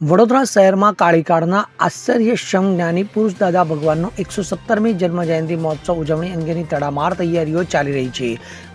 વડોદરા શહેરમાં કાળીકાળના આશ્ચર્યક્ષમ જ્ઞાની પુરુષ દાદા ભગવાનનો 117મી જન્મજયંતિ મહોત્સવ ઉજવણી અંગેની તડામાર તૈયારીઓ ચાલી રહી છે.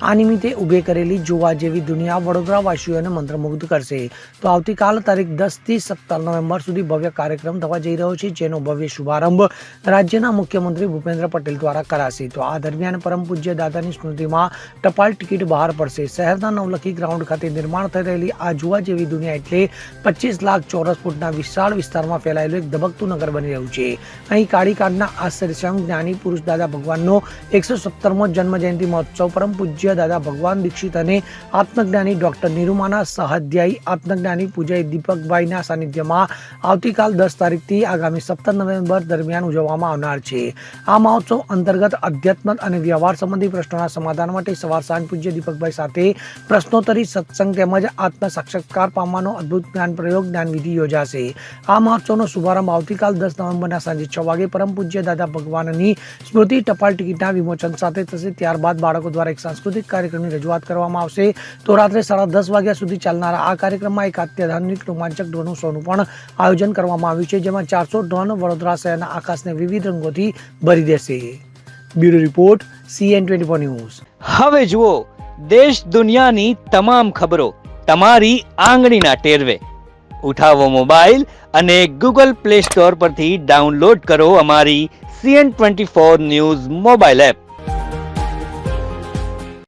આ નિમિત્તે ઊભી કરેલી જોવા જેવી દુનિયા વડોદરાવાસીઓને મંત્રમુગ્ધ કરશે. તો આવતીકાલ તારીખ 10 થી 17 નવેમ્બર સુધી ભવ્ય કાર્યક્રમ થવા જઈ રહ્યો છે, જેનો ભવ્ય શુભારંભ રાજ્યના મુખ્યમંત્રી ભૂપેન્દ્ર પટેલ દ્વારા કરાશે. તો આ દરમિયાન પરમ પૂજ્ય દાદાની સ્મૃતિમાં ટપાલ ટિકિટ બહાર પડશે. શહેરના નવલખી ગ્રાઉન્ડ ખાતે નિર્માણ થઈ રહેલી આ જોવા જેવી દુનિયા એટલે 25 લાખ ચોરસ ફૂટના વિશાળ વિસ્તારમાં ફેલાયેલું એક ધબકતું નગર બની રહ્યું છે. અહીં કાળીકાળના આશ્ચર્યક્ષમ જ્ઞાની પુરુષ દાદા ભગવાનનો 117મો જન્મજયંતિ મહોત્સવ પરમ પૂજ્ય દાદા ભગવાન દીક્ષિત અને આત્મજ્ઞાની ડોક્ટર નિરૂમાના સહાધ્યાયી આત્મજ્ઞાની પૂજ્ય દીપકભાઈના સાનિધ્યમાં આવતીકાલ 10 તારીખથી આગામી 17 નવેમ્બર દરમિયાન ઉજવવામાં આવનાર છે. આ મહોત્સવ અંતર્ગત અધ્યાત્મ અને વ્યવહાર સંબંધી પ્રશ્નોના સમાધાન માટે સવાર સાંજ પૂજ્ય દીપકભાઈ સાથે પ્રશ્નોત્તરી સત્સંગ તેમજ આત્મ સાક્ષાત્કાર પામવાનો અદ્ભુત જ્ઞાન પ્રયોગ જ્ઞાન વિધિ યોજાશે. આ મહોત્સવનો શુભારંભ આવતીકાલ 10 નવેમ્બરના સાંજે 6 વાગે પરમ પૂજ્ય દાદા ભગવાનની સ્મૃતિ ટપાલ ટિકિટના વિમોચન સાથે થશે. ત્યારબાદ બાળકો દ્વારા એક સાંસ્કૃતિક કાર્યક્રમની રજૂઆત કરવામાં આવશે. તો રાત્રે 10:30 વાગ્યા સુધી ચાલનારા આ કાર્યક્રમમાં એક અત્યાધુનિક રોમાંચક ડ્રોન શોનું પણ આયોજન કરવામાં આવ્યું છે, જેમાં 400 ડ્રોન વડોદરા શહેરના આકાશને વિવિધ રંગોથી ભરી દેશે. Bureau report CN24 news. હવે જુઓ દેશ દુનિયાની તમામ ખબરો તમારી આંગળીના ટેરવે. ઉઠાવો મોબાઈલ અને Google Play Store પરથી ડાઉનલોડ કરો અમારી CN24 ન્યૂઝ મોબાઈલ એપ.